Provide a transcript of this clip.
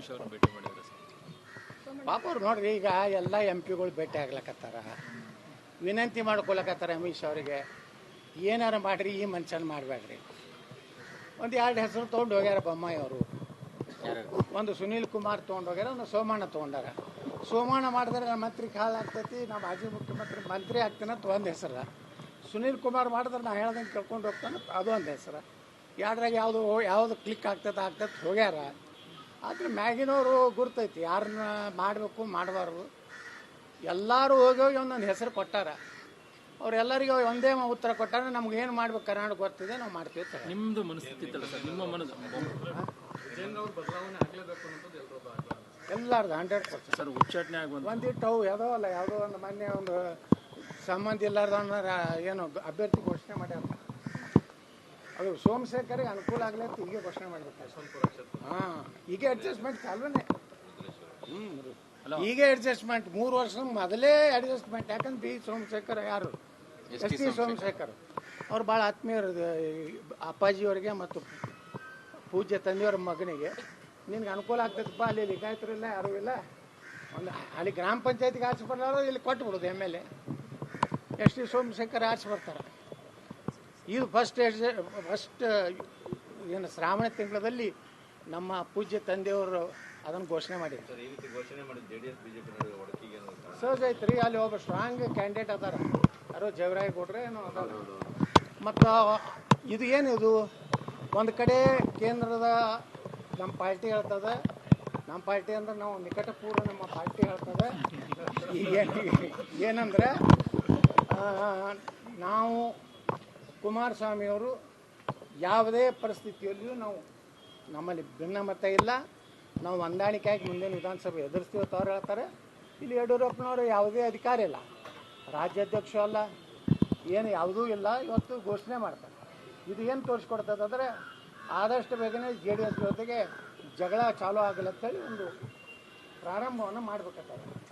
ಅಮಿತ್ ಶಾ ಅವ್ರನ್ನ ಭೇಟಿ ಮಾಡಿದ್ದಾರೆ ಸರ್. ಪಾಪ ಅವ್ರು ನೋಡ್ರಿ, ಈಗ ಎಲ್ಲ MP ಗಳು ಭೇಟಿ ಆಗ್ಲಕತ್ತಾರ, ವಿನಂತಿ ಮಾಡ್ಕೊಳಕತ್ತಾರ ಅಮಿತ್ ಶಾ ಅವರಿಗೆ, ಏನಾರ ಮಾಡಿರಿ ಈ ಮನುಷ್ಯನ ಮಾಡಬೇಡ್ರಿ. ಒಂದು 2 ಹೆಸರು ತೊಗೊಂಡು ಹೋಗ್ಯಾರ ಬೊಮ್ಮಾಯಿ ಅವರು. ಒಂದು ಸುನೀಲ್ ಕುಮಾರ್ ತೊಗೊಂಡು ಹೋಗ್ಯಾರ, ಒಂದು ಸೋಮಣ್ಣ ತೊಗೊಂಡಾರ. ಸೋಮಣ್ಣ ಮಾಡಿದ್ರೆ ನನ್ನ ಮಂತ್ರಿ ಕಾಳು ಆಗ್ತೈತಿ, ನಾ ಮಾಜಿ ಮುಖ್ಯಮಂತ್ರಿ ಮಂತ್ರಿ ಆಗ್ತೇನೆ ಅಂತ ಒಂದು ಹೆಸರು. ಸುನೀಲ್ ಕುಮಾರ್ ಮಾಡಿದ್ರೆ ನಾ ಹೇಳ್ದಂಗೆ ಕೇಳ್ಕೊಂಡು ಹೋಗ್ತಾನೆ, ಅದೊಂದು ಹೆಸರು. ಎರಡ್ರಾಗ ಯಾವುದು ಕ್ಲಿಕ್ ಆಗ್ತೈತೆ ಹೋಗ್ಯಾರ. ಆದರೆ ಮ್ಯಾಗಿನವರು ಗುರ್ತೈತಿ ಯಾರನ್ನ ಮಾಡಬೇಕು ಮಾಡಬಾರ್ದು. ಎಲ್ಲರೂ ಹೋಗಿ ಒಂದೊಂದು ಹೆಸರು ಕೊಟ್ಟಾರ. ಅವರೆಲ್ಲರಿಗೂ ಒಂದೇ ಉತ್ತರ ಕೊಟ್ಟಾರ, ನಮ್ಗೆ ಏನು ಮಾಡ್ಬೇಕು ಕರ್ನಾಟಕ ಗೊತ್ತಿದೆ, ನಾವು ಮಾಡ್ತೀವಿ. ನಿಮ್ಮದು ಮನಸ್ಥಿತಿ ಇತ್ತಲ್ಲ ಸರ್, ನಿಮ್ಮ ಮನಸ್ಸು ಎಲ್ಲಾರ್ದು 100% ಸರ್ ಉಚ್ಚಾಟನೆ ಆಗುವಂಥ ಒಂದಿಟ್ಟು ಅವು ಯಾವುದೋ ಅಲ್ಲ, ಯಾವುದೋ ಒಂದು ಮೊನ್ನೆ ಒಂದು ಸಂಬಂಧ ಇಲ್ಲಾರ್ದನ್ನ ಏನು ಅಭ್ಯರ್ಥಿ ಘೋಷಣೆ ಮಾಡ್ಯಾರ. ಅದು ಸೋಮಶೇಖರ್ಗೆ ಅನುಕೂಲ ಆಗಲಿ ಅಂತ ಈಗ ಘೋಷಣೆ ಮಾಡಬೇಕು. ಹಾಂ, ಈಗ ಅಡ್ಜಸ್ಟ್ಮೆಂಟ್ ಚಾಲೂನೇ. ಈಗ ಅಡ್ಜಸ್ಟ್ಮೆಂಟ್ 3 ವರ್ಷ ಮೊದಲೇ ಅಡ್ಜಸ್ಟ್ಮೆಂಟ್. ಯಾಕಂದ್ರೆ ಬಿ ಸೋಮಶೇಖರ್ ಯಾರು ಎಸ್ ಟಿ ಸೋಮಶೇಖರ್ ಅವ್ರು ಭಾಳ ಆತ್ಮೀಯರು ಅಪ್ಪಾಜಿಯವರಿಗೆ ಮತ್ತು ಪೂಜ್ಯ ತಂದೆಯವರ ಮಗನಿಗೆ. ನಿನ್ಗೆ ಅನುಕೂಲ ಆಗ್ತೈತಪ್ಪ, ಅಲ್ಲಿ ಲಿಂಗಾಯತರಿಲ್ಲ, ಯಾರೂ ಇಲ್ಲ, ಒಂದು ಅಲ್ಲಿ ಗ್ರಾಮ ಪಂಚಾಯತಿಗೆ ಆಚೆ ಬರಲಾರ ಇಲ್ಲಿ ಕೊಟ್ಬಿಡೋದು MLA. ಎಸ್ ಟಿ ಸೋಮಶೇಖರ್ ಆಚೆ ಬರ್ತಾರೆ. ಇದು ಫಸ್ಟ್ ಏನು ಶ್ರಾವಣ ತಿಂಗಳಲ್ಲಿ ನಮ್ಮ ಪೂಜ್ಯ ತಂದೆಯವರು ಅದನ್ನು ಘೋಷಣೆ ಮಾಡಿದ್ರು. ಸಹಜ ಐತ್ರಿ, ಅಲ್ಲಿ ಒಬ್ಬ ಸ್ಟ್ರಾಂಗ್ ಕ್ಯಾಂಡಿಡೇಟ್ ಅದಾರ, ಯಾರೋ ಜವರಾಯಗೌಡ್ರೆ ಏನೋ ಅದಾರ. ಮತ್ತು ಇದು ಏನಿದು, ಒಂದು ಕಡೆ ಕೇಂದ್ರದ ನಮ್ಮ ಪಾರ್ಟಿ ಹೇಳ್ತದೆ, ನಮ್ಮ ಪಾರ್ಟಿ ಅಂದ್ರೆ ನಾವು ನಿಕಟಪೂರ್ವ ನಮ್ಮ ಪಾರ್ಟಿ ಹೇಳ್ತದೆ. ಈಗ ಏನಂದ್ರೆ ನಾವು ಕುಮಾರಸ್ವಾಮಿಯವರು ಯಾವುದೇ ಪರಿಸ್ಥಿತಿಯಲ್ಲಿಯೂ ನಮ್ಮಲ್ಲಿ ಭಿನ್ನಮತ ಇಲ್ಲ, ನಾವು ಹೊಂದಾಣಿಕೆಯಾಗಿ ಮುಂದಿನ ವಿಧಾನಸಭೆ ಎದುರಿಸ್ತೀವಿ ಅಂತ ಅವ್ರು ಹೇಳ್ತಾರೆ. ಇಲ್ಲಿ ಯಡಿಯೂರಪ್ಪನವರು ಯಾವುದೇ ಅಧಿಕಾರ ಇಲ್ಲ, ರಾಜ್ಯಾಧ್ಯಕ್ಷ ಅಲ್ಲ, ಏನು ಯಾವುದೂ ಇಲ್ಲ. ಇವತ್ತು ಘೋಷಣೆ ಮಾಡ್ತಾರೆ. ಇದು ಏನು ತೋರಿಸ್ಕೊಡ್ತದೆ ಅಂದರೆ ಆದಷ್ಟು ಬೇಗನೆ JDS ಜೊತೆಗೆ ಜಗಳ ಚಾಲೂ ಆಗಲ್ಲ ಅಂತೇಳಿ ಒಂದು ಪ್ರಾರಂಭವನ್ನು ಮಾಡಬೇಕಾಗ್ತದೆ.